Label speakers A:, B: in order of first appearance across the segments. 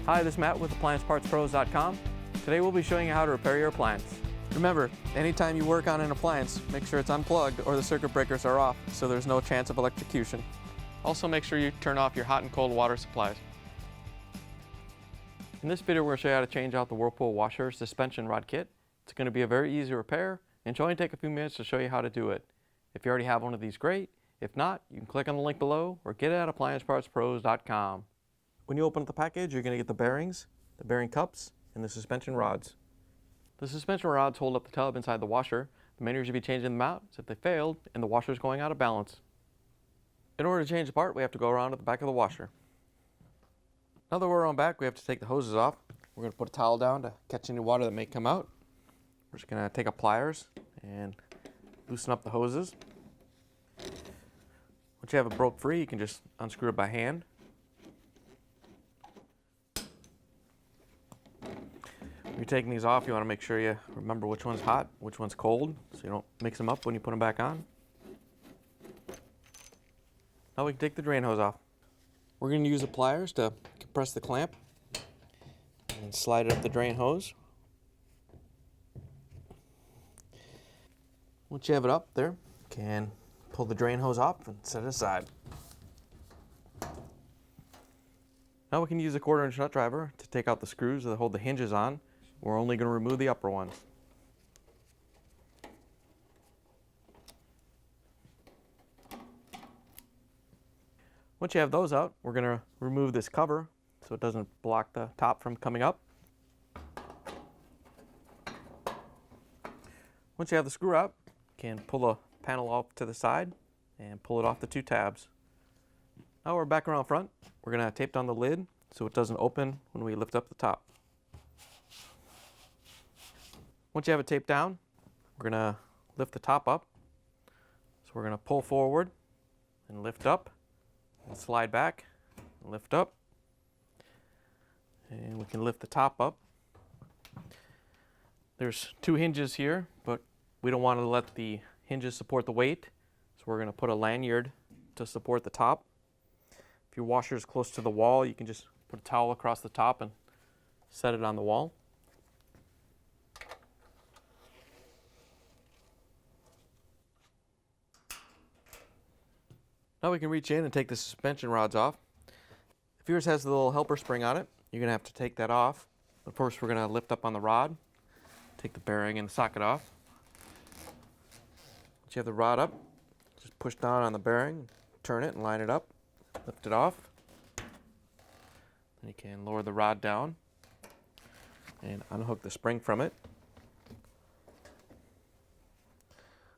A: Hi, this is Matt with AppliancePartsPros.com. Today we'll be showing you how to repair your appliance. Remember, anytime you work on an appliance, make sure it's unplugged or the circuit breakers are off so there's no chance of electrocution. Also make sure you turn off your hot and cold water supplies. In this video we're going to show you how to change out the Whirlpool washer suspension rod kit. It's going to be a very easy repair and it'll only take a few minutes to show you how to do it. If you already have one of these, great. If not, you can click on the link below or get it at AppliancePartsPros.com. When you open up the package, you're going to get the bearings, the bearing cups, and the suspension rods. The suspension rods hold up the tub inside the washer. The main reason you'll be changing them out is if they failed and the washer is going out of balance. In order to change the part, we have to go around to the back of the washer. Now that we're on back, we have to take the hoses off. We're going to put a towel down to catch any water that may come out. We're just going to take a pliers and loosen up the hoses. Once you have it broke free, you can just unscrew it by hand. When you're taking these off, you want to make sure you remember which one's hot, which one's cold, so you don't mix them up when you put them back on. Now we can take the drain hose off. We're going to use the pliers to compress the clamp and slide it up the drain hose. Once you have it up there, you can pull the drain hose off and set it aside. Now we can use a 1/4-inch nut driver to take out the screws that hold the hinges on. We're only going to remove the upper ones. Once you have those out, we're going to remove this cover so it doesn't block the top from coming up. Once you have the screw out, you can pull the panel off to the side and pull it off the two tabs. Now we're back around front. We're going to tape down the lid so it doesn't open when we lift up the top. Once you have it taped down, we're going to lift the top up. So we're going to pull forward and lift up and slide back and lift up. And we can lift the top up. There's two hinges here, but we don't want to let the hinges support the weight. So we're going to put a lanyard to support the top. If your washer is close to the wall, you can just put a towel across the top and set it on the wall. Now we can reach in and take the suspension rods off. If yours has the little helper spring on it, you're going to have to take that off. But first we're going to lift up on the rod, take the bearing and the socket off. Once you have the rod up, just push down on the bearing, turn it and line it up, lift it off. Then you can lower the rod down and unhook the spring from it.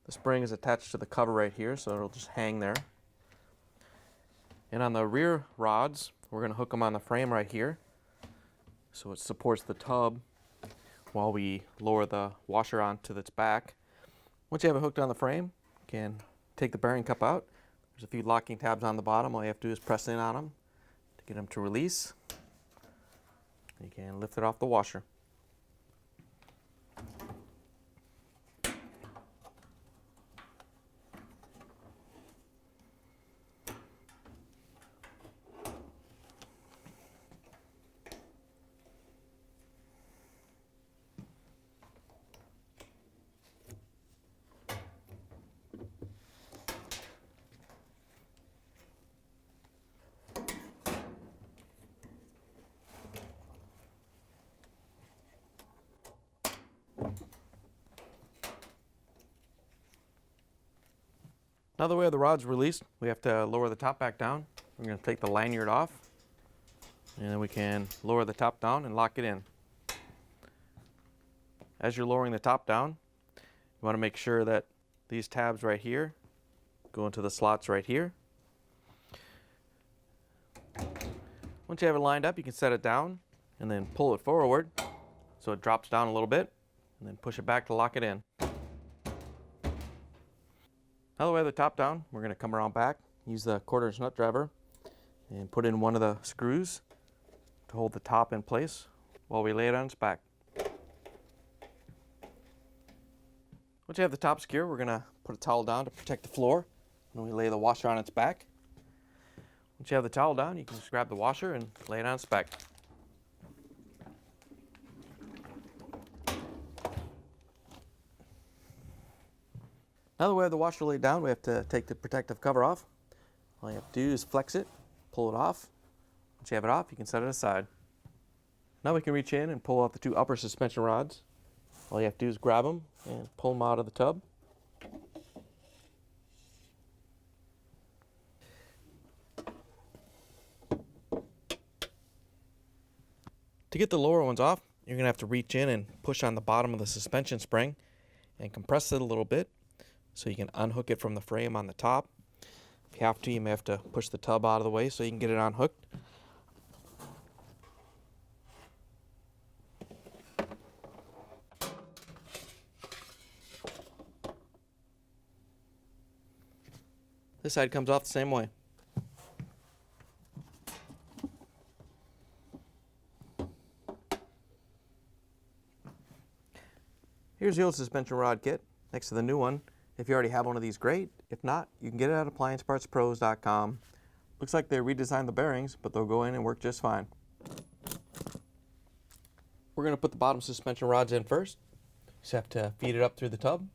A: The spring is attached to the cover right here, so it'll just hang there. And on the rear rods, we're going to hook them on the frame right here so it supports the tub while we lower the washer onto its back. Once you have it hooked on the frame, you can take the bearing cup out. There's a few locking tabs on the bottom. All you have to do is press in on them to get them to release. You can lift it off the washer. Now that we have the rods released, we have to lower the top back down. We're going to take the lanyard off, and then we can lower the top down and lock it in. As you're lowering the top down, you want to make sure that these tabs right here go into the slots right here. Once you have it lined up, you can set it down and then pull it forward so it drops down a little bit, and then push it back to lock it in. Now that we have the top down, we're going to come around back, use the 1/4-inch nut driver, and put in one of the screws to hold the top in place while we lay it on its back. Once you have the top secure, we're going to put a towel down to protect the floor, and we lay the washer on its back. Once you have the towel down, you can just grab the washer and lay it on its back. Now that we have the washer laid down, we have to take the protective cover off. All you have to do is flex it, pull it off. Once you have it off, you can set it aside. Now we can reach in and pull out the two upper suspension rods. All you have to do is grab them and pull them out of the tub. To get the lower ones off, you're going to have to reach in and push on the bottom of the suspension spring and compress it a little bit so you can unhook it from the frame on the top. If you have to, you may have to push the tub out of the way so you can get it unhooked. This side comes off the same way. Here's the old suspension rod kit next to the new one. If you already have one of these, great. If not, you can get it at appliancepartspros.com. Looks like they redesigned the bearings, but they'll go in and work just fine. We're going to put the bottom suspension rods in first. Just have to feed it up through the tub.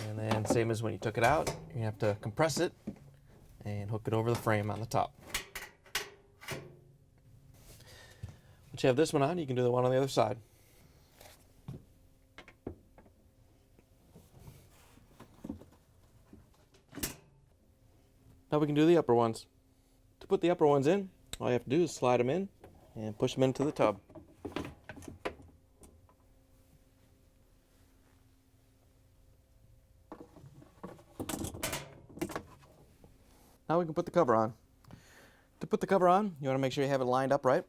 A: And then same as when you took it out, you have to compress it and hook it over the frame on the top. Once you have this one on, you can do the one on the other side. Now we can do the upper ones. To put the upper ones in, all you have to do is slide them in and push them into the tub. Now we can put the cover on. To put the cover on, you want to make sure you have it lined up right.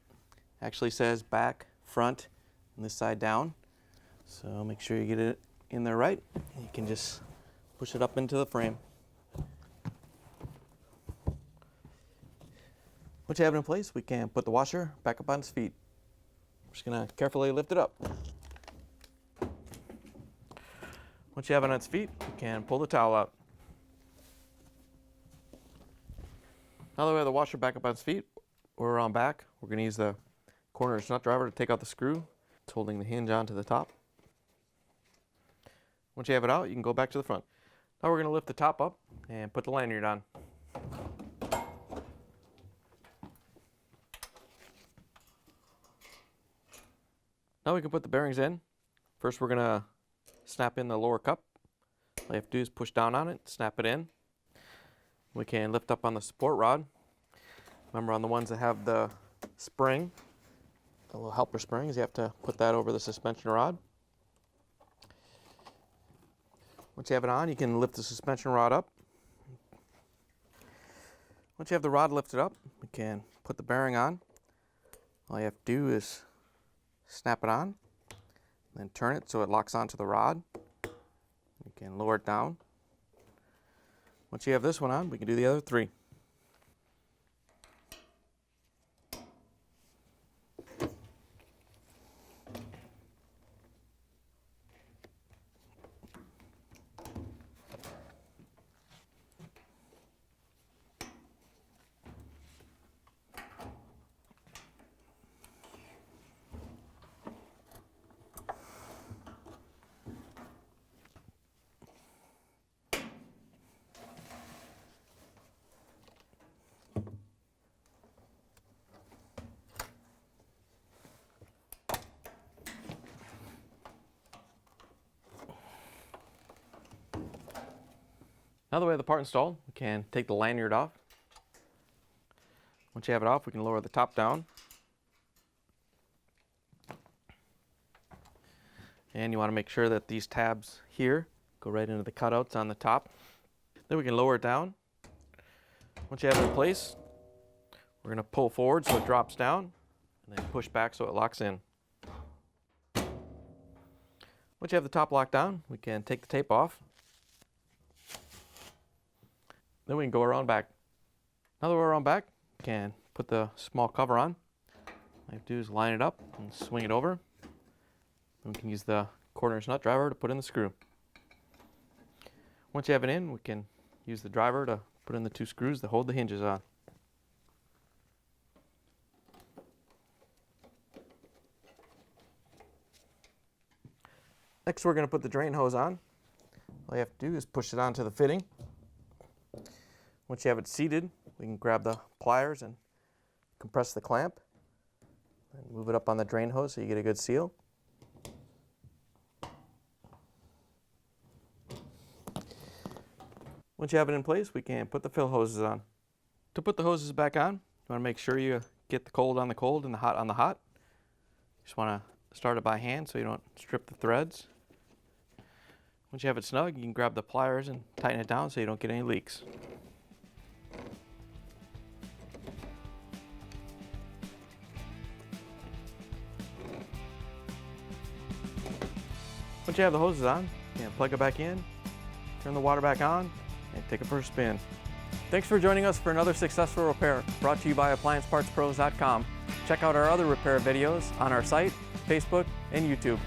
A: Actually says back, front, and this side down. So make sure you get it in there right. You can just push it up into the frame. Once you have it in place, we can put the washer back up on its feet. I'm just going to carefully lift it up. Once you have it on its feet, you can pull the towel out. Now that we have the washer back up on its feet, or on back, we're going to use the corner nut driver to take out the screw. It's holding the hinge onto the top. Once you have it out, you can go back to the front. Now we're going to lift the top up and put the lanyard on. Now we can put the bearings in. First we're going to snap in the lower cup. All you have to do is push down on it, snap it in. We can lift up on the support rod. Remember, on the ones that have the spring, the little helper springs, you have to put that over the suspension rod. Once you have it on, you can lift the suspension rod up. Once you have the rod lifted up, we can put the bearing on. All you have to do is snap it on, then turn it so it locks onto the rod. You can lower it down. Once you have this one on, we can do the other three. Now that we have the part installed, we can take the lanyard off. Once you have it off, we can lower the top down. And you want to make sure that these tabs here go right into the cutouts on the top. Then we can lower it down. Once you have it in place, we're going to pull forward so it drops down, and then push back so it locks in. Once you have the top locked down, we can take the tape off. Then we can go around back. Now that we're around back, we can put the small cover on. All you have to do is line it up and swing it over. Then we can use the quarter-inch nut driver to put in the screw. Once you have it in, we can use the driver to put in the two screws that hold the hinges on. Next, we're going to put the drain hose on. All you have to do is push it onto the fitting. Once you have it seated, we can grab the pliers and compress the clamp and move it up on the drain hose so you get a good seal. Once you have it in place, we can put the fill hoses on. To put the hoses back on, you want to make sure you get the cold on the cold and the hot on the hot. You just want to start it by hand so you don't strip the threads. Once you have it snug, you can grab the pliers and tighten it down so you don't get any leaks. Once you have the hoses on, you can plug it back in, turn the water back on, and take it for a spin. Thanks for joining us for another successful repair brought to you by AppliancePartsPros.com. Check out our other repair videos on our site, Facebook, and YouTube.